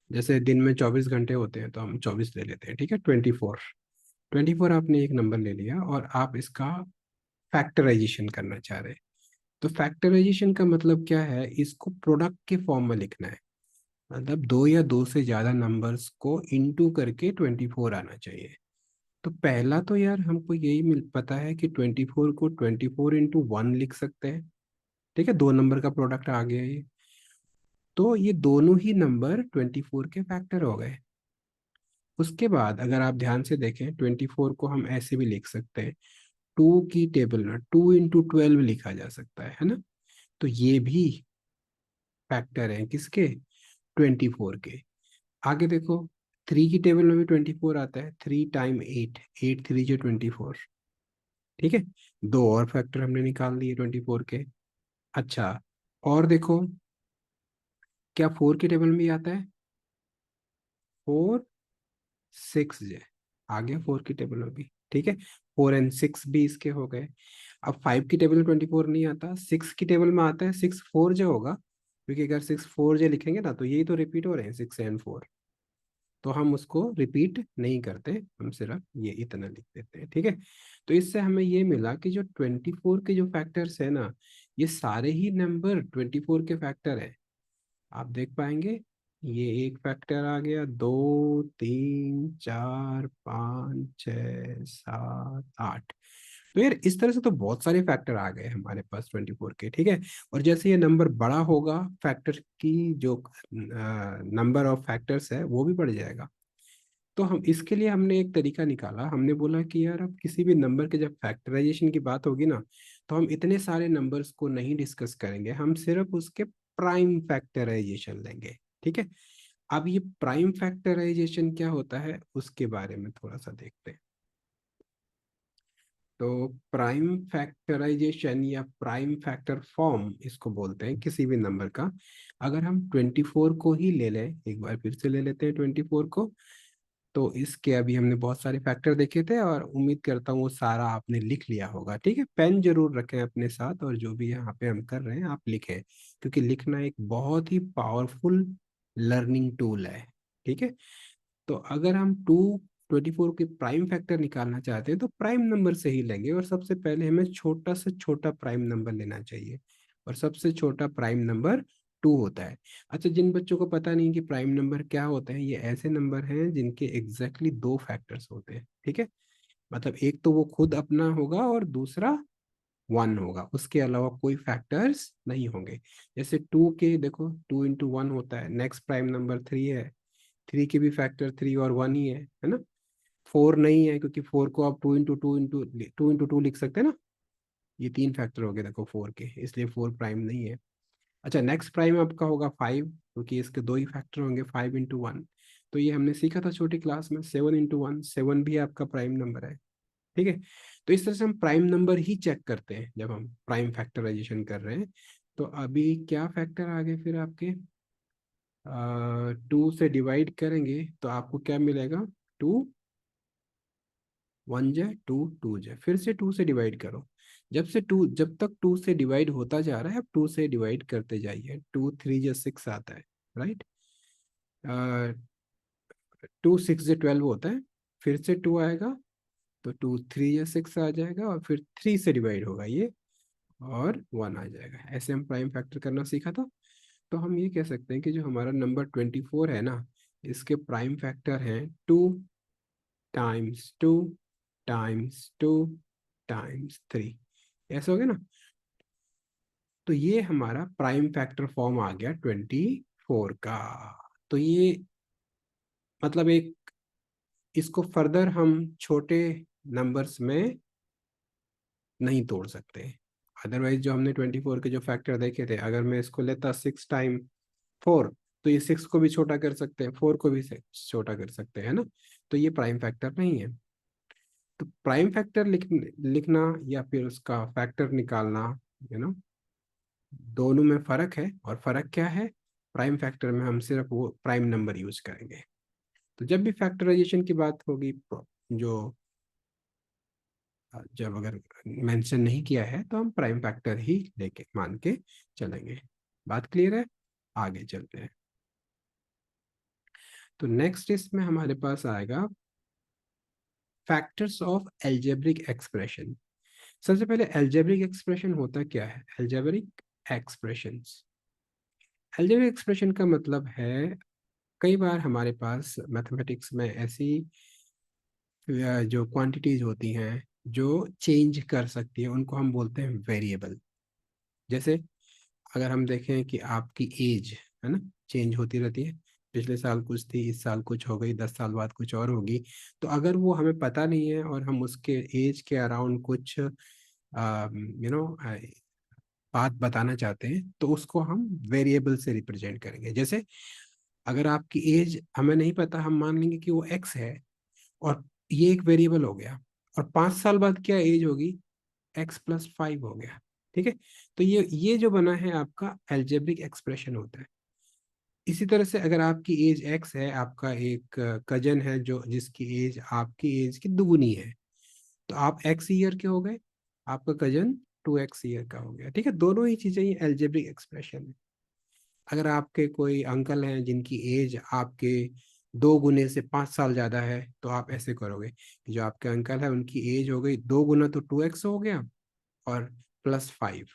जैसे दिन में 24 घंटे होते हैं तो हम 24 ले लेते हैं, ठीक है। 24, 24 आपने एक नंबर ले लिया और आप इसका फैक्टराइजेशन करना चाह रहे हैं। तो फैक्टराइजेशन का मतलब क्या है, इसको प्रोडक्ट के फॉर्म में लिखना है। मतलब दो या दो से ज्यादा नंबर्स को इनटू करके 24 आना चाहिए। तो पहला तो यार हमको यही मिल पता है कि 24 को 24 × 1 लिख सकते हैं, ठीक है। दो नंबर का प्रोडक्ट आ गया ये। तो ये दोनों ही नंबर 24 के फैक्टर हो गए। उसके बाद अगर आप ध्यान से देखें, 24 को हम ऐसे भी लिख सकते हैं, टू की टेबल में 2 × 12 लिखा जा सकता है ना। तो ये भी फैक्टर है किसके, 24 के। आगे देखो, थ्री की टेबल में भी 24 आता है, 3 × 8, 8×3 = 24, ठीक है। दो और फैक्टर हमने निकाल दिए 24 के। अच्छा, और देखो, क्या 4 की टेबल में भी आता है, 4 6 आ गया 4 की टेबल में भी, ठीक है। 4 और 6 भी इसके हो गए। अब 5 की टेबल में 24 नहीं आता, 6 की टेबल में आता है, 6 4 होगा, क्योंकि अगर 6 4 लिखेंगे ना तो यही तो रिपीट हो रहे हैं 6 और 4। तो हम उसको रिपीट नहीं करते, हम सिर्फ ये इतना लिख देते हैं, ठीक है। तो इससे हमें ये मिला कि जो 24 के जो फैक्टर्स है ना, ये सारे ही नंबर 24 के फैक्टर है। आप देख पाएंगे, ये एक फैक्टर आ गया, 2 3 4 5 6 7 8। तो यार इस तरह से तो बहुत सारे फैक्टर आ गए हमारे पास 24 के, ठीक है। और जैसे ये नंबर बड़ा होगा, फैक्टर की जो नंबर ऑफ फैक्टर्स है वो भी बढ़ जाएगा। तो हम इसके लिए हमने एक तरीका निकाला, हमने बोला कि यार अब किसी भी नंबर के जब फैक्टराइजेशन की बात होगी ना, तो हम इतने सारे नंबर्स को नहीं डिस्कस करेंगे, हम सिर्फ उसके प्राइम फैक्टराइजेशन लेंगे, ठीक है। अब ये प्राइम फैक्टराइजेशन क्या होता है उसके बारे में थोड़ा सा देखते हैं। तो प्राइम फैक्टराइजेशन या प्राइम फैक्टर फॉर्म इसको बोलते हैं किसी भी नंबर का। अगर हम 24 को ही ले लें, एक बार फिर से ले लेते हैं 24 को। तो इसके अभी हमने बहुत सारे फैक्टर देखे थे और उम्मीद करता हूँ वो सारा आपने लिख लिया होगा, ठीक है। पेन जरूर रखें अपने साथ, और जो भी यहाँ पे हम कर रहे हैं आप लिखें, क्योंकि लिखना एक बहुत ही पावरफुल लर्निंग टूल है, ठीक है। तो अगर हम 24 के प्राइम फैक्टर निकालना चाहते हैं तो प्राइम नंबर से ही लेंगे, और सबसे पहले हमें छोटा से छोटा प्राइम नंबर लेना चाहिए, और सबसे छोटा प्राइम नंबर 2 होता है। अच्छा, जिन बच्चों को पता नहीं कि प्राइम नंबर क्या होते हैं, ये ऐसे नंबर हैं जिनके एग्जैक्टली दो फैक्टर्स होते हैं, ठीक है। मतलब एक तो वो खुद अपना होगा और दूसरा 1 होगा, उसके अलावा कोई फैक्टर्स नहीं होंगे। जैसे 2 के देखो, 2 × 1 होता है, नेक्स्ट प्राइम नंबर 3 है, 3 के भी फैक्टर 3 और 1 ही है ना। 4 नहीं है, क्योंकि 4 को आप 2 × 2 लिख सकते हैं ना। ये तीन फैक्टर हो गए देखो 4 के, इसलिए 4 प्राइम नहीं है। अच्छा, नेक्स्ट प्राइम आपका होगा 5, क्योंकि इसके दो ही फैक्टर होंगे, 5 × 1। तो ये हमने सीखा था छोटी क्लास में, 7 × 1, 7 भी आपका प्राइम नंबर है, ठीक है। तो इस तरह से हम प्राइम नंबर ही चेक करते हैं जब हम प्राइम फैक्टराइजेशन कर रहे हैं। तो अभी क्या फैक्टर आ गए फिर आपके, 2 से डिवाइड करेंगे तो आपको क्या मिलेगा, 2 1 j 2 2 j, फिर से 2 से डिवाइड करो। जब तक 2 से डिवाइड होता जा रहा है, अब 2 से डिवाइड करते जाइए, 2 3 j 6 आता है, राइट। 2 6 j 12 होता है, फिर से 2 आएगा, तो 2 3 j 6 आ जाएगा, और फिर 3 से डिवाइड होगा ये, और 1 आ जाएगा। ऐसे हम प्राइम फैक्टर करना सीखा था। तो हम ये कह सकते हैं कि जो हमारा नंबर 24 है ना, इसके प्राइम फैक्टर हैं 2 × 2 × 2 × 3, ऐसा हो गया ना। तो ये हमारा प्राइम फैक्टर फॉर्म आ गया 24 का। तो ये मतलब एक, इसको फर्दर हम छोटे नंबर्स में नहीं तोड़ सकते। अदरवाइज जो हमने 24 के जो फैक्टर देखे थे, अगर मैं इसको लेता 6 × 4, तो ये 6 को भी छोटा कर सकते हैं, 4 को भी छोटा कर सकते हैं ना। तो ये प्राइम फैक्टर नहीं है। तो प्राइम फैक्टर लिखना या फिर उसका फैक्टर निकालना, यू नो, दोनों में फर्क है। और फर्क क्या है, प्राइम फैक्टर में हम सिर्फ वो प्राइम नंबर यूज करेंगे। तो जब भी फैक्टराइजेशन की बात होगी, जो जब अगर मेंशन नहीं किया है तो हम प्राइम फैक्टर ही लेके मान के चलेंगे। बात क्लियर है, आगे चलते हैं। तो नेक्स्ट इसमें हमारे पास आएगा फैक्टर्स ऑफ एल्जेब्रिक एक्सप्रेशन। सबसे पहले एल्जेब्रिक एक्सप्रेशन होता क्या है? एल्जेब्रिक एक्सप्रेशंस, एल्जेब्रिक एक्सप्रेशन का मतलब है, कई बार हमारे पास मैथमेटिक्स में ऐसी जो क्वांटिटीज होती हैं जो चेंज कर सकती है, उनको हम बोलते हैं वेरिएबल। जैसे अगर हम देखें कि आपकी एज है ना, चेंज होती रहती है, पिछले साल कुछ थी, इस साल कुछ हो गई, 10 साल बाद कुछ और होगी। तो अगर वो हमें पता नहीं है और हम उसके एज के अराउंड कुछ बात बताना चाहते हैं, तो उसको हम वेरिएबल से रिप्रेजेंट करेंगे। जैसे अगर आपकी एज हमें नहीं पता, हम मान लेंगे कि वो एक्स है, और ये एक वेरिएबल हो गया, और 5 साल बाद क्या एज होगी? x+5 हो गया। ठीक है, तो ये जो बना है आपका एल्जेब्रिक एक्सप्रेशन होता है। इसी तरह से अगर आपकी एज x है, आपका एक कजन है जो जिसकी एज आपकी एज की दुगुनी है, तो आप x ईयर के हो गए, आपका कजन 2x ईयर का हो गया। ठीक है, दोनों ही चीजें ये एल्जेब्रिक एक्सप्रेशन है। अगर आपके कोई अंकल हैं जिनकी एज आपके 2 गुने से 5 साल ज्यादा है, तो आप ऐसे करोगे कि जो आपके अंकल है उनकी एज हो गई 2 गुना, तो 2x हो गया, और +5,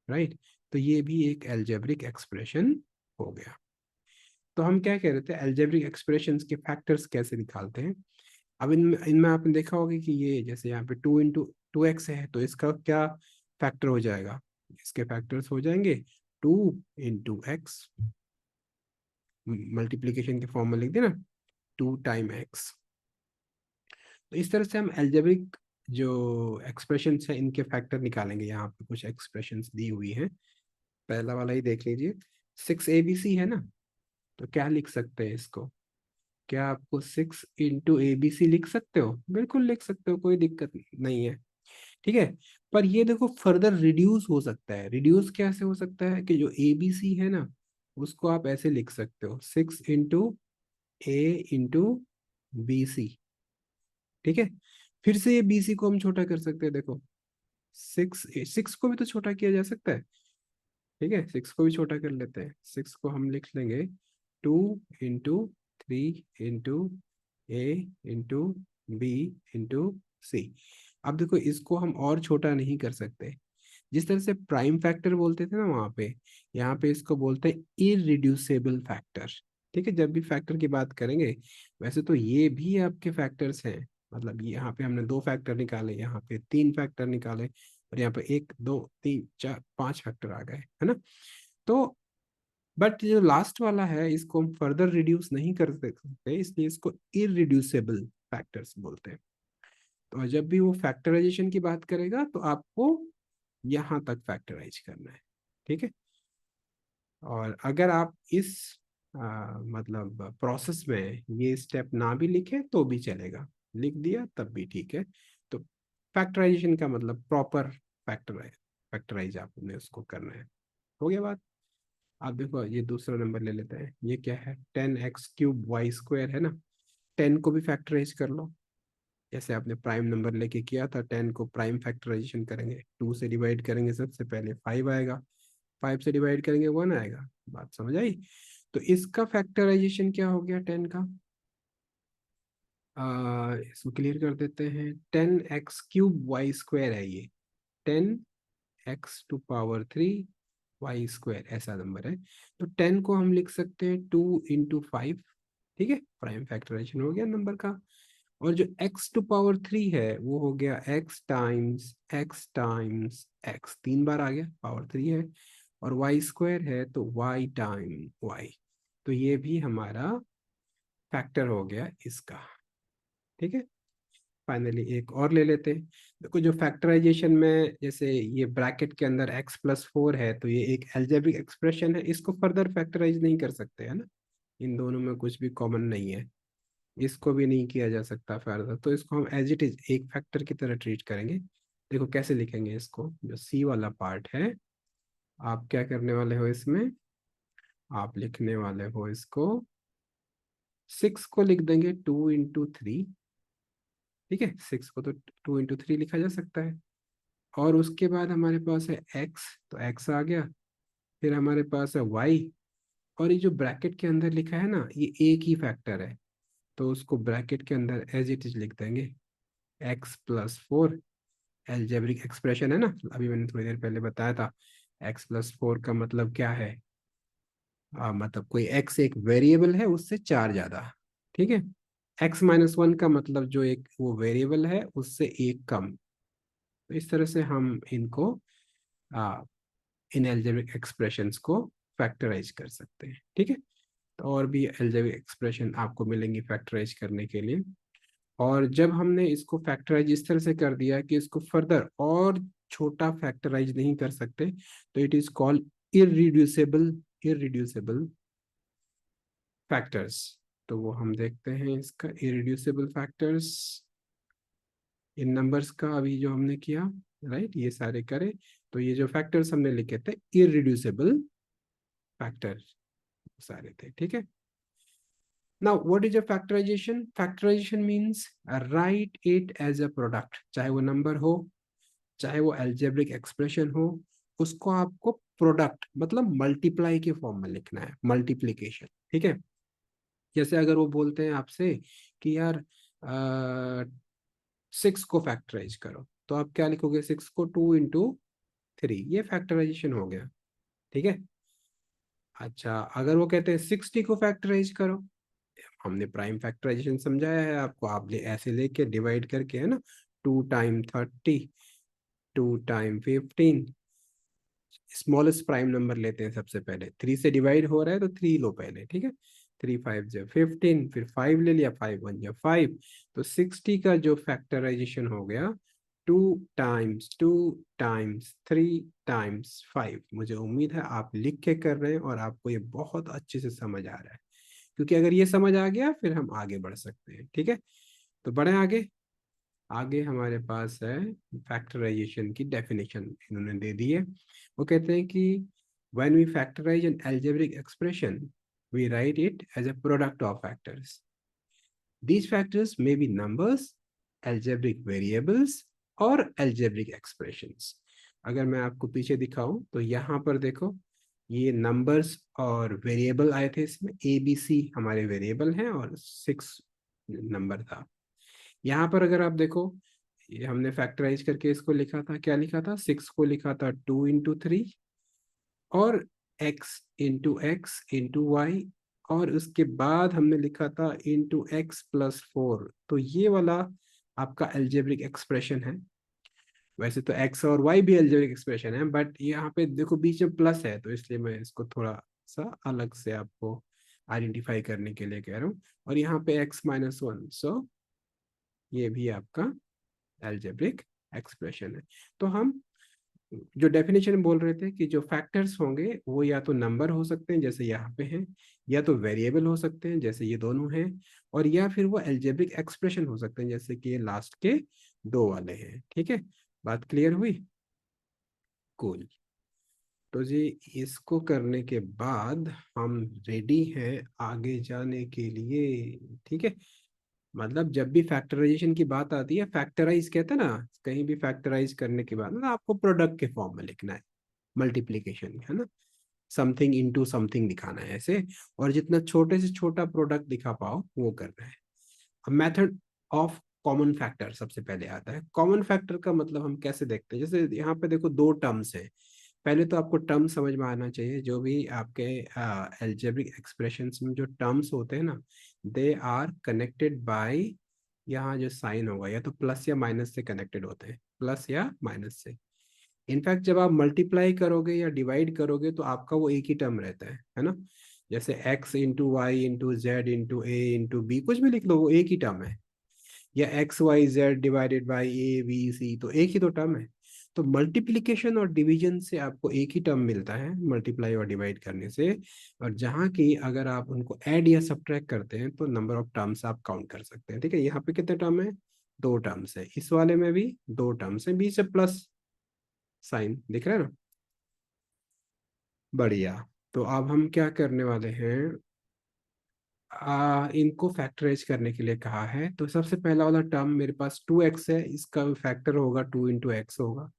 राइट। तो ये भी एक एल्जेब्रिक एक्सप्रेशन हो गया। तो हम क्या कह रहे थे, एल्जेब्रिक एक्सप्रेशंस के फैक्टर्स कैसे निकालते हैं। अब इनमें इनमें आपने देखा होगा कि ये जैसे यहाँ पे 2 × 2x है, तो इसका क्या फैक्टर हो जाएगा? इसके फैक्टर्स हो जाएंगे 2 × x, मल्टीप्लीकेशन के फॉर्म में लिख देना 2 टाइम x। तो इस तरह से हम एल्जेब्रिक जो एक्सप्रेशंस है इनके फैक्टर निकालेंगे। यहाँ पे कुछ एक्सप्रेशंस दी हुई हैं, पहला वाला ही देख लीजिए। 6abc है ना, तो क्या लिख सकते हैं इसको? क्या आपको 6 × abc लिख सकते हो? बिल्कुल लिख सकते हो, कोई दिक्कत नहीं है। ठीक है, पर ये देखो फर्दर रिड्यूस हो सकता है। रिड्यूस कैसे हो सकता है कि जो abc है ना, उसको आप ऐसे लिख सकते हो 6 × a × bc। ठीक है, फिर से ये bc को हम छोटा कर सकते हैं। देखो 6 को भी तो छोटा किया जा सकता है। ठीक है, 6 को भी छोटा कर लेते हैं। 6 को हम लिख लेंगे 2 × 3 × a × b × c। अब देखो इसको हम और छोटा नहीं कर सकते। जिस तरह से प्राइम फैक्टर बोलते थे ना वहां पे, यहाँ पे इसको बोलते हैं इरिड्यूसेबल फैक्टर। ठीक है, जब भी फैक्टर की बात करेंगे, वैसे तो ये भी आपके फैक्टर्स हैं। मतलब यहाँ पे हमने 2 फैक्टर निकाले, यहाँ पे 3 फैक्टर निकाले, और यहाँ पे 1 2 3 4 5 फैक्टर आ गए, है ना। तो बट जो लास्ट वाला है इसको हम फर्दर रिड्यूस नहीं कर सकते, इसलिए इसको इरिड्यूसेबल फैक्टर्स बोलते हैं। तो जब भी वो फैक्टराइजेशन की बात करेगा, तो आपको यहाँ तक फैक्टराइज करना है। ठीक है, और अगर आप इस मतलब प्रोसेस में ये स्टेप ना भी लिखे तो भी चलेगा, लिख दिया तब भी ठीक है। तो फैक्टराइजेशन का मतलब प्रॉपर फैक्टराइज फैक्टराइज आपने उसको करना है। हो गया बात। आप देखो ये दूसरा नंबर ले लेते हैं। ये क्या है? 10x³ y² है ना। 10 को भी फैक्टराइज कर लो, जैसे आपने प्राइम नंबर लेके किया था। 10 को प्राइम फैक्टराइजेशन करेंगे, 2 से डिवाइड करेंगे, सबसे पहले 5 आएगा, 5 से डिवाइड करेंगे 1 आएगा। बात समझ आई? तो इसका फैक्टराइजेशन क्या हो गया 10 का? इसको क्लियर कर देते हैं। 10x³ y² है ये, 10x⁻³ ऐसा नंबर है। तो 10 को हम लिख सकते हैं 2 × 5। ठीक है, प्राइम फैक्टराइजेशन हो गया नंबर का। और जो x⁻³ है वो हो गया x times x times x, 3 बार आ गया, पावर 3 है। और y² है तो y टाइम y। तो ये भी हमारा फैक्टर हो गया इसका। ठीक है, फाइनली एक और ले लेते हैं। देखो जो फैक्टराइजेशन में, जैसे ये ब्रैकेट के अंदर x+4 है, तो ये एक एल्जेब्रिक एक्सप्रेशन है, इसको फर्दर फैक्टराइज नहीं कर सकते, है ना। इन दोनों में कुछ भी कॉमन नहीं है, इसको भी नहीं किया जा सकता फर्दर, तो इसको हम एज इट इज एक फैक्टर की तरह ट्रीट करेंगे। देखो कैसे लिखेंगे इसको। जो सी वाला पार्ट है, आप क्या करने वाले हो इसमें? आप लिखने वाले हो इसको, 6 को लिख देंगे 2 × 3। ठीक है, 6 को तो 2 × 3 लिखा जा सकता है। और उसके बाद हमारे पास है x, तो x आ गया। फिर हमारे पास है y, और ये जो ब्रैकेट के अंदर लिखा है ना, ये एक ही फैक्टर है। तो उसको ब्रैकेट के अंदर एज इट इज लिख देंगे, x+4। एल्जेब्रिक एक्सप्रेशन है ना, अभी मैंने थोड़ी देर पहले बताया था। x+4 का मतलब क्या है? मतलब कोई x एक वेरिएबल है उससे 4 ज्यादा, ठीक है। x-1 का मतलब जो एक वो वेरिएबल है उससे एक कम। तो इस तरह से हम इनको इन एल्जेब्रिक एक्सप्रेशंस को फैक्टराइज कर सकते हैं, ठीक है। तो और भी एल्जेब्रिक एक्सप्रेशन आपको मिलेंगी फैक्टराइज करने के लिए। और जब हमने इसको फैक्टराइज इस तरह से कर दिया कि इसको फर्दर और छोटा फैक्टराइज नहीं कर सकते, तो it is called irreducible, irreducible factors. तो वो हम देखते हैं इसका इररिड्यूसिबल फैक्टर्स इन नंबर्स का अभी जो हमने किया, राइट, ये सारे करें। तो ये जो फैक्टर्स हमने लिखे थे इररिड्यूसिबल फैक्टर सारे थे, ठीक है। Now, what is a factorization? Factorization means write it as a product. चाहे वो नंबर हो, चाहे वो algebraic expression हो, उसको आपको प्रोडक्ट मतलब मल्टीप्लाई के फॉर्म में लिखना है, मल्टीप्लीकेशन, ठीक है। जैसे अगर वो बोलते हैं आपसे कि यार 6 को फैक्टराइज करो, तो आप क्या लिखोगे? 6 को 2 into 3, ये फैक्टराइजेशन हो गया, ठीक है। अच्छा, अगर वो कहते हैं 60 को फैक्टराइज करो, हमने प्राइम फैक्टराइजेशन समझाया है आपको, आप ऐसे लेके डिवाइड करके, है ना, 2 time 30, 2 time 15, smallest prime number लेते हैं सबसे पहले, 3 से डिवाइड हो रहा है तो 3 लो पहले, ठीक है। 3 5 जो 15, फिर 5 ले लिया, 5 1 जो 5। तो 60 का जो फैक्टराइजेशन हो गया, 2 टाइम्स 2 टाइम्स 3 टाइम्स 5। मुझे उम्मीद है आप लिख के कर रहे हैं और आपको ये बहुत अच्छे से समझ आ रहा है, क्योंकि अगर ये समझ आ गया फिर हम आगे बढ़ सकते हैं, ठीक है। तो बढ़े आगे। आगे हमारे पास है फैक्टराइजेशन की डेफिनेशन इन्होंने दे दी है। वो कहते हैं कि when we factorise an algebraic expression, we write it as a product of factors. These factors may be numbers, algebraic variables और एल्जेब्रिक एक्सप्रेशंस। अगर मैं आपको पीछे दिखाऊं तो यहाँ पर देखो, ये नंबर्स और वेरिएबल आए थे, इसमें ABC हमारे वेरिएबल हैं और 6 नंबर था। यहाँ पर अगर आप देखो, ये हमने फैक्टराइज करके इसको लिखा था, क्या लिखा था? 6 को लिखा था 2 into 3 और x into x into y, और उसके बाद हमने लिखा था x+4। तो ये वाला आपका एल्जेब्रिक एक्सप्रेशन है। वैसे तो x और y भी एल्जेब्रिक एक्सप्रेशन है, बट यहाँ पे देखो बीच में प्लस है, तो इसलिए मैं इसको थोड़ा सा अलग से आपको आइडेंटिफाई करने के लिए कह रहा हूँ। और यहाँ पे x-1, सो ये भी आपका एल्जेब्रिक एक्सप्रेशन है। तो हम जो डेफिनेशन बोल रहे थे कि जो फैक्टर्स होंगे वो या तो नंबर हो सकते हैं जैसे यहाँ पे हैं, या तो वेरिएबल हो सकते हैं जैसे ये दोनों हैं, और या फिर वो एल्जेब्रिक एक्सप्रेशन हो सकते हैं जैसे कि ये लास्ट के 2 वाले हैं, ठीक है। बात क्लियर हुई? कूल। तो जी, इसको करने के बाद हम रेडी हैं आगे जाने के लिए, ठीक है। मतलब जब भी फैक्टराइजेशन की बात आती है, फैक्टराइज कहते हैं ना, कहीं भी फैक्टराइज करने के बाद ना आपको प्रोडक्ट के फॉर्म में लिखना है, मल्टीप्लीकेशन, है ना, समथिंग इनटू समथिंग दिखाना है ऐसे, और जितना छोटे से छोटा प्रोडक्ट दिखा पाओ वो करना है। अब मेथड ऑफ कॉमन फैक्टर सबसे पहले आता है। कॉमन फैक्टर का मतलब हम कैसे देखते हैं? जैसे यहाँ पे देखो 2 टर्म्स है। पहले तो आपको टर्म समझ में आना चाहिए, जो भी आपके एल्जेब्रिक एक्सप्रेशंस में जो टर्म्स होते हैं ना, दे आर कनेक्टेड बाय, यहाँ जो साइन होगा या तो प्लस या माइनस से कनेक्टेड होते हैं, प्लस या माइनस से। इनफैक्ट जब आप मल्टीप्लाई करोगे या डिवाइड करोगे तो आपका वो एक ही टर्म रहता है ना। जैसे x into y into z into a into b, कुछ भी लिख लो, वो एक ही टर्म है। या XYZ/A B C, तो एक ही तो टर्म है। तो मल्टीप्लिकेशन और डिवीजन से आपको एक ही टर्म मिलता है, मल्टीप्लाई और डिवाइड करने से। और जहाँ की अगर आप उनको ऐड या सब्ट्रैक्ट करते हैं तो नंबर ऑफ टर्म्स आप काउंट कर सकते हैं, ठीक है। यहाँ पे कितने टर्म है? 2 टर्म्स है, इस वाले में भी 2 टर्म्स है, बीच से प्लस साइन दिख रहा है ना। बढ़िया। तो अब हम क्या करने वाले हैं, इनको फैक्टराइज करने के लिए कहा है। तो सबसे पहला वाला टर्म मेरे पास 2x है, इसका फैक्टर होगा 2 into x होगा।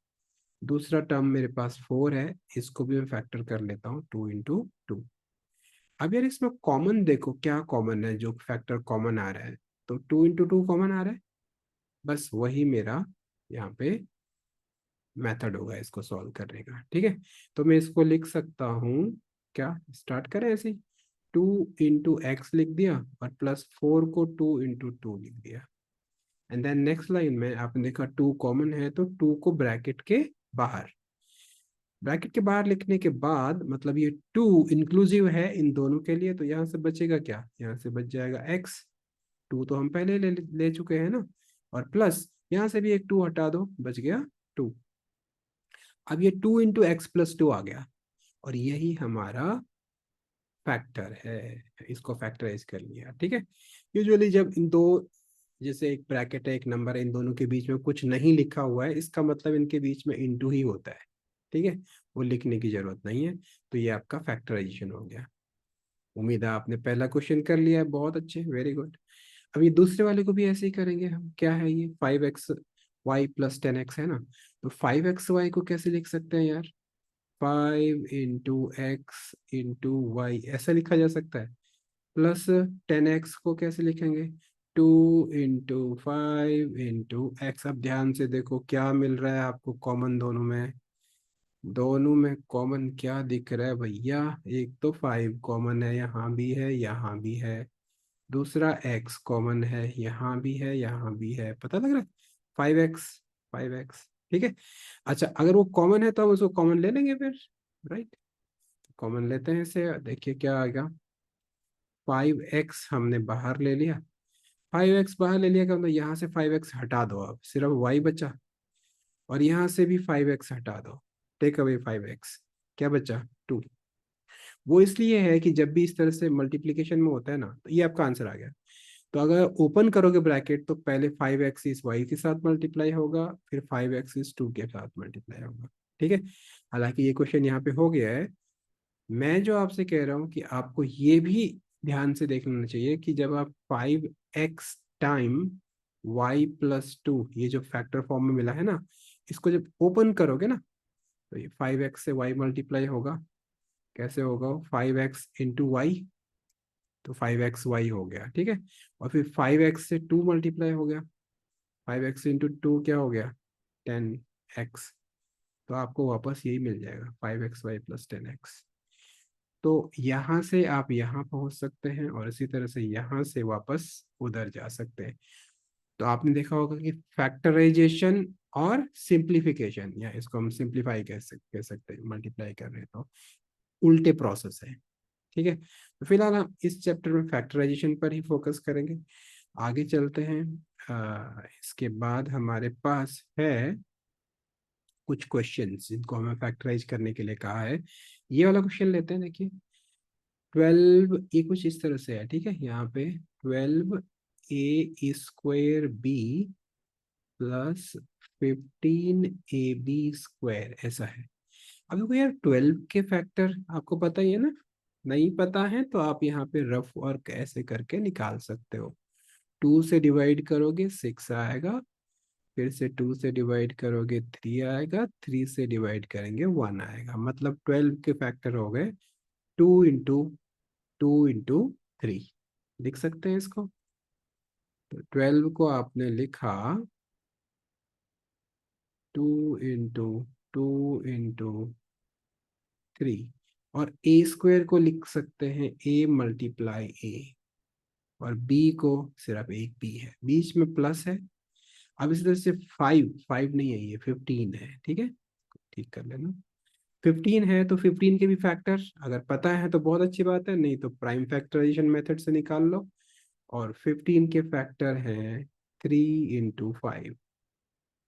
दूसरा टर्म मेरे पास 4 है, इसको भी मैं फैक्टर कर लेता हूँ 2 into 2। अब यार इसमें कॉमन देखो क्या कॉमन है, जो फैक्टर कॉमन आ रहा है, तो 2 into 2 कॉमन आ रहा है, बस वही मेरा यहाँ पे मेथड होगा इसको सॉल्व करने का। ठीक है, तो मैं इसको लिख सकता हूँ, क्या स्टार्ट करें ऐसे ही, 2 into x लिख दिया और +4 को 2 into 2 लिख दिया। एंड देन नेक्स्ट लाइन में आपने देखा 2 कॉमन है, तो 2 को ब्रैकेट के बाहर लिखने के बाद, मतलब ये 2 इंक्लूसिव है इन दोनों के लिए, तो यहाँ से बचेगा क्या, यहाँ से बच जाएगा x। 2 तो हम पहले ले चुके हैं ना, और प्लस यहाँ से भी एक 2 हटा दो, बच गया 2। अब ये 2 into x + 2 आ गया, और यही हमारा फैक्टर है, इसको फैक्टराइज कर लिया। ठीक है, यूजुअली जब इन दो, जैसे एक ब्रैकेट है एक नंबर है, इन दोनों के बीच में कुछ नहीं लिखा हुआ है, इसका मतलब इनके बीच में इंटू ही होता है। ठीक है, वो लिखने की जरूरत नहीं है। तो ये आपका फैक्टराइजेशन हो गया। उम्मीद है आपने पहला क्वेश्चन कर लिया है, बहुत अच्छे, वेरी गुड। अब ये दूसरे वाले को भी ऐसे ही करेंगे हम। क्या है ये, 5xy + 10x है ना, तो 5xy को कैसे लिख सकते हैं यार, 5 into x into y ऐसा लिखा जा सकता है। +10x को कैसे लिखेंगे, 2 into 5 into x। अब ध्यान से देखो क्या मिल रहा है आपको कॉमन दोनों में, दोनों में कॉमन क्या दिख रहा है भैया, एक तो 5 कॉमन है, यहाँ भी है यहाँ भी है, दूसरा x कॉमन है, यहाँ भी है यहाँ भी है, पता लग रहा है, 5x 5x। ठीक है, अच्छा अगर वो कॉमन है तो हम उसको कॉमन ले लेंगे फिर, राइट। कॉमन लेते हैं इसे, देखिए क्या आएगा, 5x हमने बाहर ले लिया, 5x बाहर ले लिया का मतलब यहाँ से 5x हटा दो, अब सिर्फ y बचा, और यहाँ से भी 5x हटा दो, टेक अवे 5x, क्या बचा 2। वो इसलिए है कि जब भी इस तरह से मल्टीप्लीकेशन में होता है ना, तो ये आपका आंसर आ गया। तो अगर ओपन करोगे ब्रैकेट, तो पहले 5x इस y के साथ मल्टीप्लाई होगा, फिर 5x इस 2 के साथ मल्टीप्लाई होगा। ठीक है, हालांकि ये क्वेश्चन यहाँ पे हो गया है। मैं जो आपसे कह रहा हूँ कि आपको ये भी ध्यान से देख लेना चाहिए कि जब आप 5x टाइम y + 2, ये जो फैक्टर फॉर्म में मिला है ना, इसको जब ओपन करोगे ना, तो ये 5x से y मल्टीप्लाई होगा, कैसे होगा, 5x into y, तो 5xy हो गया। ठीक है, और फिर 5x से 2 मल्टीप्लाई हो गया, 5x into 2 क्या हो गया, 10x। तो आपको वापस यही मिल जाएगा, 5xy + 10x। तो यहाँ से आप यहाँ पहुँच सकते हैं, और इसी तरह से यहाँ से वापस उधर जा सकते हैं। तो आपने देखा होगा कि फैक्टराइजेशन और सिंप्लीफिकेशन, या इसको हम सिंप्लीफाई कह सकते हैं, मल्टीप्लाई कर रहे हैं तो उल्टे प्रोसेस है। ठीक है, तो फिलहाल हम इस चैप्टर में फैक्टराइजेशन पर ही फोकस करेंगे। आगे चलते हैं। इसके बाद हमारे पास है कुछ क्वेश्चंस जिनको हमें फैक्टराइज करने के लिए कहा है। ये वाला क्वेश्चन लेते हैं, देखिए 12, ये कुछ इस तरह से है। ठीक है, यहाँ पे 12a² b + 15ab², ऐसा है। अब देखो यार, 12 के फैक्टर आपको पता ही है ना, नहीं पता है तो आप यहाँ पे रफ वर्क ऐसे करके निकाल सकते हो। 2 से डिवाइड करोगे 6 आएगा, फिर से 2 से डिवाइड करोगे 3 आएगा, 3 से डिवाइड करेंगे 1 आएगा, मतलब 12 के फैक्टर हो गए 2 into 2 into 3। लिख सकते हैं इसको, तो 12 को आपने लिखा 2 into 2 into 3, और a² को लिख सकते हैं a × a, और b को सिर्फ एक b है, बीच में प्लस है। अब इस तरह से 5 नहीं है, ये 15 है। ठीक है, ठीक कर लेना, 15 है, तो 15 के भी फैक्टर अगर पता है तो बहुत अच्छी बात है, नहीं तो प्राइम फैक्टराइजेशन मेथड से निकाल लो। और 15 के फैक्टर हैं 3 into 5,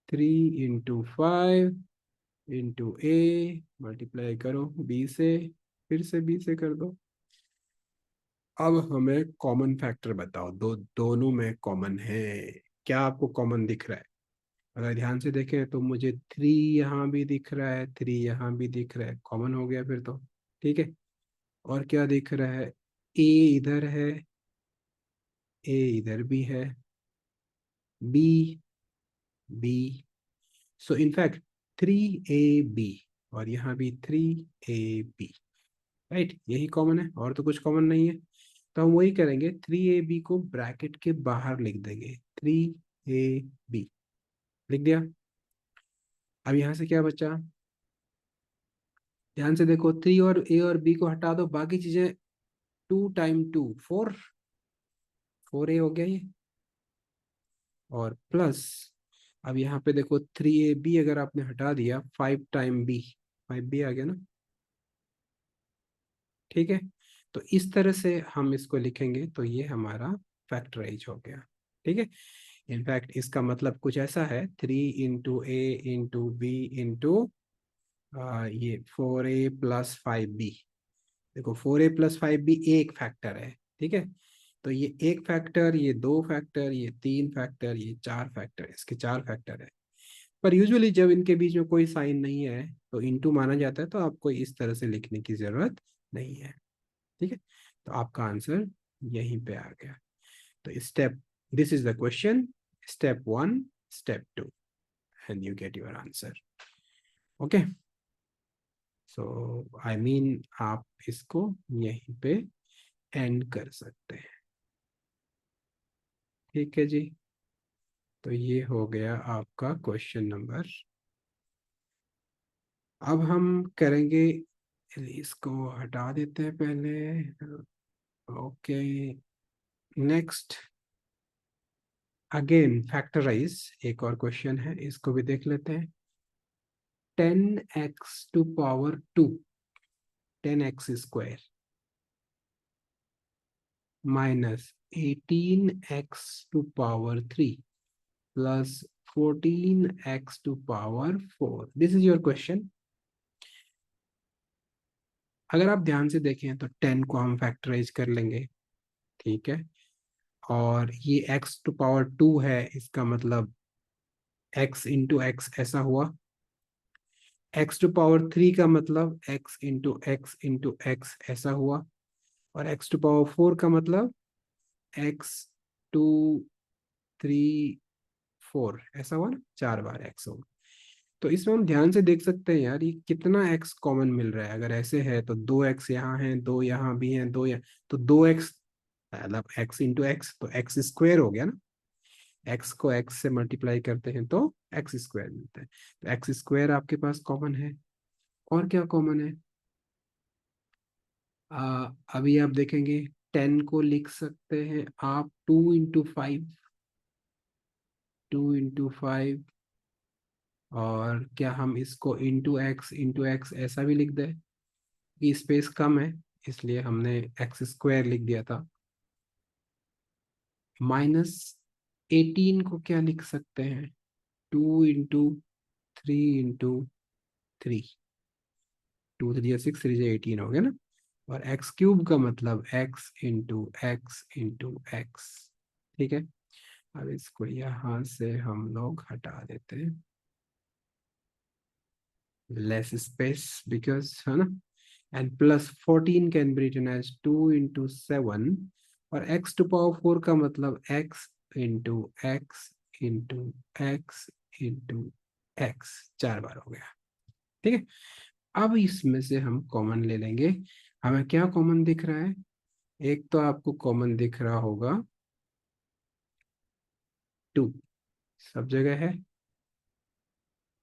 3 into 5 into a, multiply करो b से, फिर से b से कर दो। अब हमें कॉमन फैक्टर बताओ, दोनों में कॉमन है, क्या आपको कॉमन दिख रहा है। अगर ध्यान से देखें तो मुझे 3 यहाँ भी दिख रहा है, 3 यहाँ भी दिख रहा है, कॉमन हो गया फिर तो। ठीक है, और क्या दिख रहा है, a इधर है, a इधर भी है, b b, so in fact 3ab, और यहाँ भी 3ab। राइट, यही कॉमन है और तो कुछ कॉमन नहीं है। तो हम वही करेंगे, 3ab को ब्रैकेट के बाहर लिख देंगे, 3ab लिख दिया। अब यहाँ से क्या बचा, ध्यान से देखो, 3 और a और b को हटा दो, बाकी चीजें 2 टाइम 2 4, 4a हो गया ये, और प्लस अब यहाँ पे देखो 3ab अगर आपने हटा दिया, 5 टाइम b, 5b आ गया ना। ठीक है, तो इस तरह से हम इसको लिखेंगे तो ये हमारा फैक्टराइज हो गया। ठीक है, इनफैक्ट इसका मतलब कुछ ऐसा है, 3 into a into b into ये 4a+5b। देखो 4a+5b एक फैक्टर है, ठीक है, तो ये एक फैक्टर, ये दो फैक्टर, ये तीन फैक्टर, ये चार फैक्टर, इसके चार फैक्टर है। पर यूजुअली जब इनके बीच में कोई साइन नहीं है तो इंटू माना जाता है, तो आपको इस तरह से लिखने की जरूरत नहीं है। ठीक है, तो आपका आंसर यहीं पे आ गया। तो step, this is the question, step 1, step 2, and you get your answer. Okay, so I mean आप इसको यहीं पे एंड कर सकते हैं। ठीक है जी, तो ये हो गया आपका क्वेश्चन नंबर। अब हम करेंगे, इसको हटा देते हैं पहले। ओके, नेक्स्ट, अगेन फैक्टराइज, एक और क्वेश्चन है, इसको भी देख लेते हैं। 10x⁴ 10x² -18x⁴ plus 14x⁴ this is your question. अगर आप ध्यान से देखें तो 10 को हम फैक्टराइज कर लेंगे, ठीक है, और ये x⁴ है, इसका मतलब x⁴ ऐसा हुआ। x⁴ का मतलब x⁴ ऐसा हुआ, और x⁴ का मतलब x⁴ ऐसा हुआ ना, 4 बार x होगा। तो इसमें हम ध्यान से देख सकते हैं यार, ये कितना x कॉमन मिल रहा है। अगर ऐसे है तो 2x यहाँ है, दो यहाँ भी हैं, दो यहाँ, तो 2x मतलब x⁴ तो x² हो गया ना। x को x से मल्टीप्लाई करते हैं तो x² मिलता है, तो x² आपके पास कॉमन है। और क्या कॉमन है, अभी आप देखेंगे 10 को लिख सकते हैं आप 2 × 5, 2 × 5, और क्या हम इसको इंटू x ऐसा भी लिख दें, कि स्पेस कम है इसलिए हमने x² लिख दिया था। -18 को क्या लिख सकते हैं, 2 × 3 × 3, 2 × 3 = 6, 3 × 18 हो गया ना। और x³ का मतलब x⁴x⁴x। ठीक है, अब इसको यहाँ से हम लोग हटा देते हैं, लेस स्पेस बिकॉज, है ना। And plus 14 can be written as 2 × 7, और x⁴ का मतलब x⁴x⁴x⁴x 4 बार हो गया। ठीक है, अब इसमें से हम कॉमन ले लेंगे। हमें क्या कॉमन दिख रहा है, एक तो आपको कॉमन दिख रहा होगा 2, सब जगह है,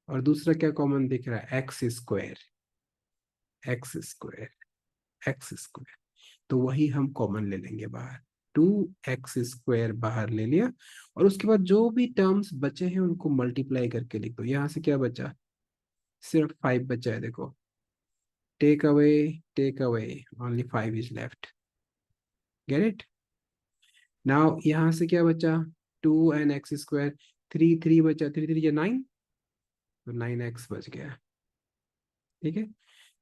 और दूसरा क्या कॉमन दिख रहा है, x², x²। तो वही हम कॉमन ले लेंगे बाहर, 2x² बाहर ले लिया, और उसके बाद जो भी टर्म्स बचे हैं उनको मल्टीप्लाई करके लिख दो। यहां से क्या बचा, सिर्फ 5 बचा है, देखो, take away, only 5 is left, get it. Now यहाँ से क्या बचा, 2 and x², 3 बचा, 3 3 9, तो 9x बच गया। ठीक है,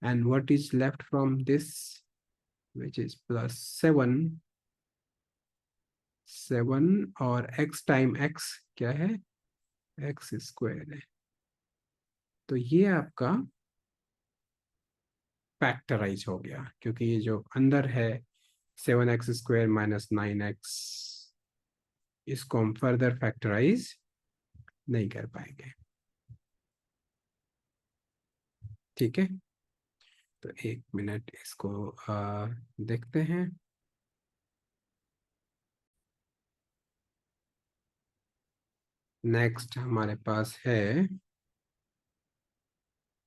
and what is left from this, which is +7, 7, और x⁻x क्या है, x² है। तो ये आपका फैक्टराइज हो गया, क्योंकि ये जो अंदर है 7x² -9x, इसको हम फर्दर फैक्टराइज नहीं कर पाएंगे। ठीक है, तो 1 मिनट इसको देखते हैं। नेक्स्ट हमारे पास है,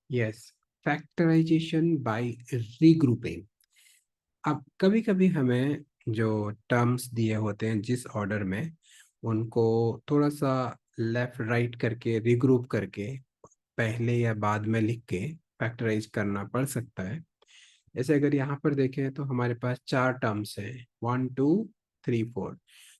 यस, फैक्टराइजेशन बाय रीग्रुपिंग। अब कभी कभी हमें जो टर्म्स दिए होते हैं जिस ऑर्डर में, उनको थोड़ा सा लेफ्ट राइट करके रिग्रुप करके पहले या बाद में लिख के फैक्टराइज करना पड़ सकता है। जैसे अगर यहाँ पर देखें तो हमारे पास 4 टर्म्स हैं, 1 2 3 4।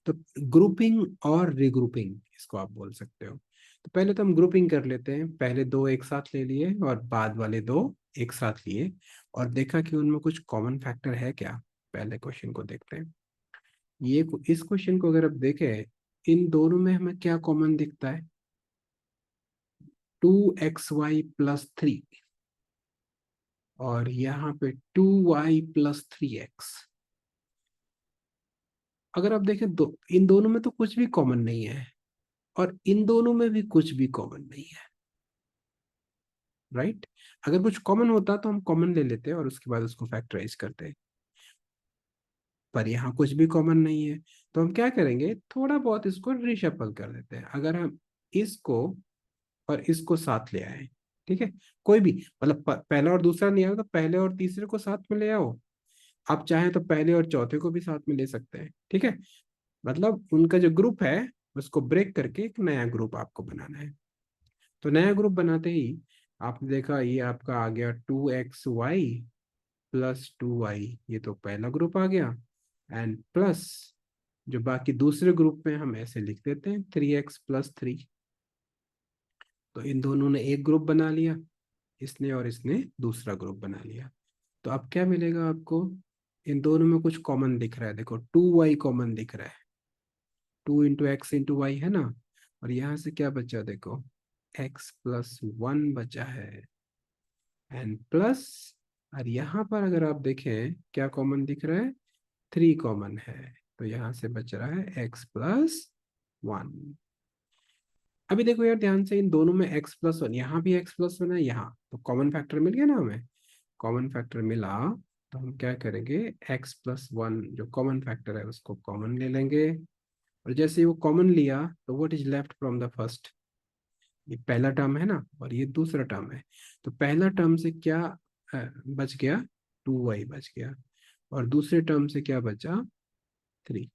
तो ग्रुपिंग और रिग्रुपिंग इसको आप बोल सकते हो। तो पहले तो हम ग्रुपिंग कर लेते हैं, पहले दो एक साथ ले लिए और बाद वाले दो एक साथ लिए, और देखा कि उनमें कुछ कॉमन फैक्टर है क्या। पहले क्वेश्चन को देखते हैं। इस क्वेश्चन को अगर आप देखें, इन दोनों में हमें क्या कॉमन दिखता है? 2xy+3, और यहाँ पे 2y+3x। अगर आप देखें इन दोनों में तो कुछ भी कॉमन नहीं है, और इन दोनों में भी कुछ भी कॉमन नहीं है, राइट। अगर कुछ कॉमन होता तो हम कॉमन ले लेते और उसके बाद उसको फैक्टराइज करते, पर यहाँ कुछ भी कॉमन नहीं है। तो हम क्या करेंगे, थोड़ा बहुत इसको रिशफल कर देते हैं। अगर हम इसको और इसको साथ ले आए, ठीक है, कोई भी मतलब पहला और दूसरा नहीं आया तो पहले और तीसरे को साथ में ले आओ। आप चाहें तो पहले और चौथे को भी साथ में ले सकते हैं, ठीक है। मतलब उनका जो ग्रुप है उसको ब्रेक करके एक नया ग्रुप आपको बनाना है। तो नया ग्रुप बनाते ही आपने देखा ये आपका आ गया 2xy+2y, ये तो पहला ग्रुप आ गया। एंड प्लस जो बाकी दूसरे ग्रुप में हम ऐसे लिख देते हैं 3x+3। तो इन दोनों ने एक ग्रुप बना लिया, इसने और इसने दूसरा ग्रुप बना लिया। तो अब क्या मिलेगा आपको, इन दोनों में कुछ कॉमन दिख रहा है, देखो 2y कॉमन दिख रहा है, 2x×y है ना। और यहाँ से क्या बचा, देखो x+1 बचा है, एंड प्लस, और यहाँ पर अगर आप देखें क्या कॉमन दिख रहा है, 3 कॉमन है। तो यहाँ से बच रहा है x+1। अभी देखो यार ध्यान से, इन दोनों में x+1, यहाँ भी x+1 है, यहाँ तो कॉमन फैक्टर मिल गया ना हमें। कॉमन फैक्टर मिला तो हम क्या करेंगे, x+1 जो कॉमन फैक्टर है उसको कॉमन ले लेंगे। और जैसे ही वो कॉमन लिया तो what is left from the first, ये पहला टर्म है ना और ये दूसरा टर्म है। तो पहला टर्म से क्या बच गया, 2y बच गया, और दूसरे टर्म से क्या बचा, 3।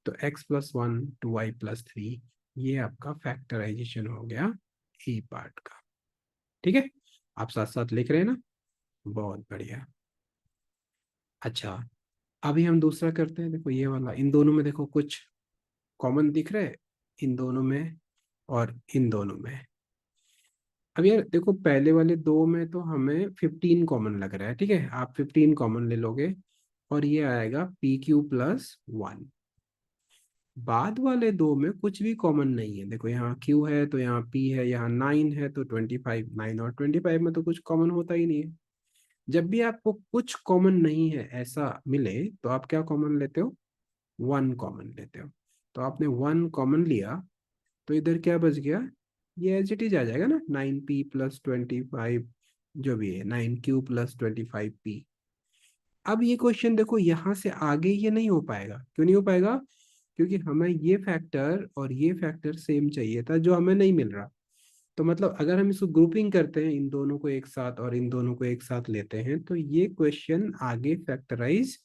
तो x+1 2y+3, ये आपका फैक्टराइजेशन हो गया ई पार्ट का। ठीक है, आप साथ साथ लिख रहे हैं ना, बहुत बढ़िया। अच्छा, अभी हम दूसरा करते हैं। देखो ये वाला, इन दोनों में देखो कुछ कॉमन दिख रहा है, इन दोनों में और इन दोनों में। अब यार देखो पहले वाले दो में तो हमें 15 कॉमन लग रहा है, ठीक है, आप 15 कॉमन ले लोगे और ये आएगा PQ+1। बाद वाले दो में कुछ भी कॉमन नहीं है, देखो यहाँ Q है तो यहाँ P है, यहाँ 9 है तो 25, 9 और 25 में तो कुछ कॉमन होता ही नहीं है। जब भी आपको कुछ कॉमन नहीं है ऐसा मिले तो आप क्या कॉमन लेते हो, 1 कॉमन लेते हो। तो आपने 1 कॉमन लिया तो इधर क्या बच गया, ये एज इट इज आ जाएगा ना, 9P+25, जो भी है 9Q+25P। अब ये क्वेश्चन देखो यहाँ से आगे ये नहीं हो पाएगा, क्यों नहीं हो पाएगा, क्योंकि हमें ये फैक्टर और ये फैक्टर सेम चाहिए था जो हमें नहीं मिल रहा। तो मतलब अगर हम इसको ग्रुपिंग करते हैं, इन दोनों को एक साथ और इन दोनों को एक साथ लेते हैं, तो ये क्वेश्चन आगे फैक्टराइज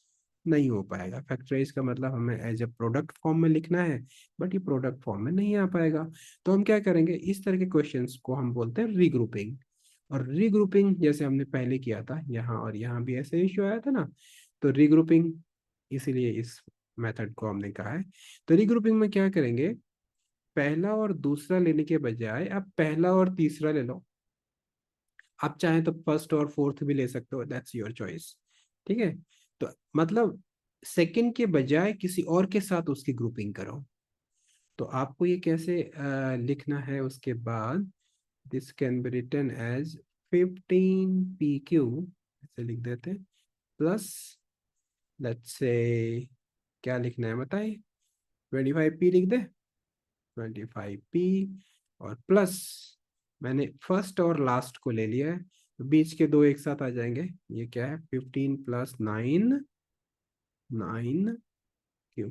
नहीं हो पाएगा। फैक्टराइज का मतलब हमें एज ए प्रोडक्ट फॉर्म में लिखना है, बट ये प्रोडक्ट फॉर्म में नहीं आ पाएगा। तो हम क्या करेंगे, इस तरह के क्वेश्चंस को हम बोलते हैं रीग्रुपिंग। और रीग्रुपिंग जैसे हमने पहले किया था, यहाँ और यहाँ भी ऐसे इश्यू आया था ना, तो रीग्रुपिंग, इसीलिए इस मेथड को हमने कहा है। तो रीग्रुपिंग में क्या करेंगे, पहला और दूसरा लेने के बजाय आप पहला और तीसरा ले लो। आप चाहें तो फर्स्ट और फोर्थ भी ले सकते हो, दैट्स योर चॉइस। ठीक है, तो मतलब सेकंड के बजाय किसी और के साथ उसकी ग्रुपिंग करो। तो आपको ये कैसे लिखना है उसके बाद, this can be written as 15PQ, ऐसे लिख देते हैं, प्लस लेट्स से क्या लिखना है बताइए, 25P लिख दे, 25P, और प्लस मैंने फर्स्ट और लास्ट को ले लिया है, तो बीच के दो एक साथ आ जाएंगे। ये क्या है, 15 प्लस 9, 9 क्यू।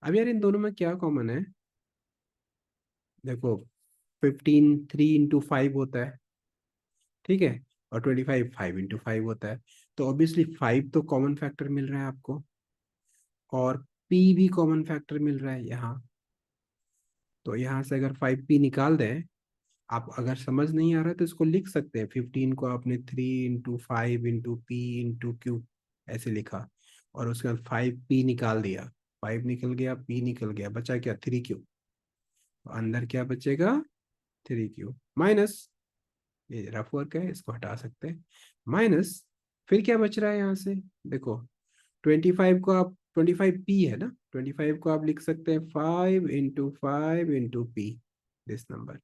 अब यार इन दोनों में क्या कॉमन है, देखो 15 3 × 5 होता है, ठीक है, और 25 5 × 5 होता है। तो ऑब्वियसली 5 तो कॉमन फैक्टर मिल रहा है आपको, और p भी कॉमन फैक्टर मिल रहा है यहाँ। तो यहाँ से अगर 5p निकाल दें, आप अगर समझ नहीं आ रहा है तो इसको लिख सकते हैं, 15 को आपने 3 × 5 × p × q ऐसे लिखा, और उसके बाद 5p निकाल दिया, 5 निकल गया, p निकल गया, बचा क्या, 3q। तो अंदर क्या बचेगा, 3q माइनस, ये रफ वर्क है इसको हटा सकते हैं, माइनस, फिर क्या बच रहा है यहाँ से, देखो 25 को आप, 25p है ना, 25 को आप लिख सकते हैं 5 × 5 × p, दिस नंबर।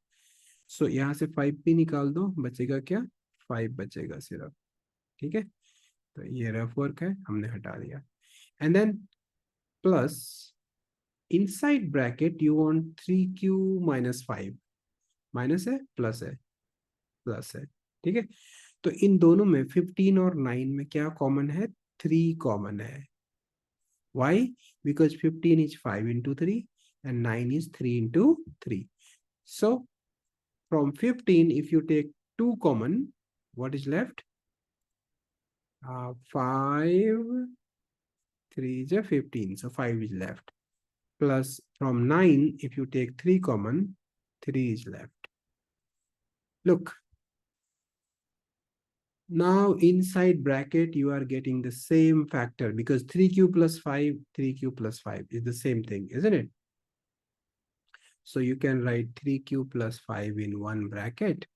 सो यहाँ से 5p निकाल दो, बचेगा क्या, 5 बचेगा सिर्फ, ठीक है। तो ये रफ वर्क है, हमने हटा दिया। And then plus, inside bracket you want 3q - 5, minus है प्लस है, प्लस है, ठीक है। तो इन दोनों में 15 और 9 में क्या कॉमन है, 3 कॉमन है। Why? Because 15 is 5 × 3 and 9 is 3 × 3. So from 15, if you take 2 common, what is left? 5, 3 is 15, so 5 is left. Plus from 9, if you take 3 common, 3 is left. Look, now inside bracket you are getting the same factor, because 3q plus 5, 3q plus 5 is the same thing, isn't it? So you can write 3q plus 5 in one bracket,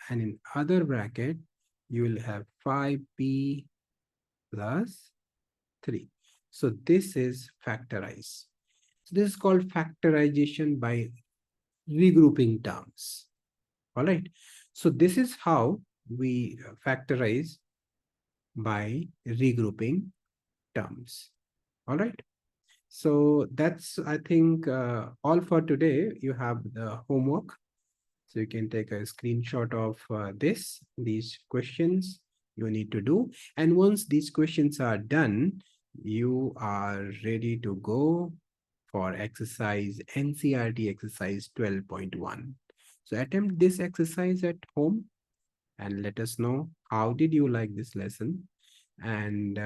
and in other bracket you will have 5p plus 3. So this is factorize. So this is called factorization by regrouping terms. All right. So this is how we factorize by regrouping terms. All right. So that's, I think, all for today. You have the homework. So you can take a screenshot of these questions you need to do. And once these questions are done, you are ready to go for exercise, NCERT exercise 12.1. So attempt this exercise at home and let us know how did you like this lesson. And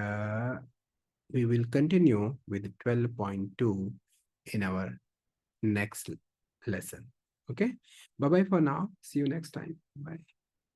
we will continue with 12.2 in our next lesson. Okay, bye bye for now. See you next time. Bye.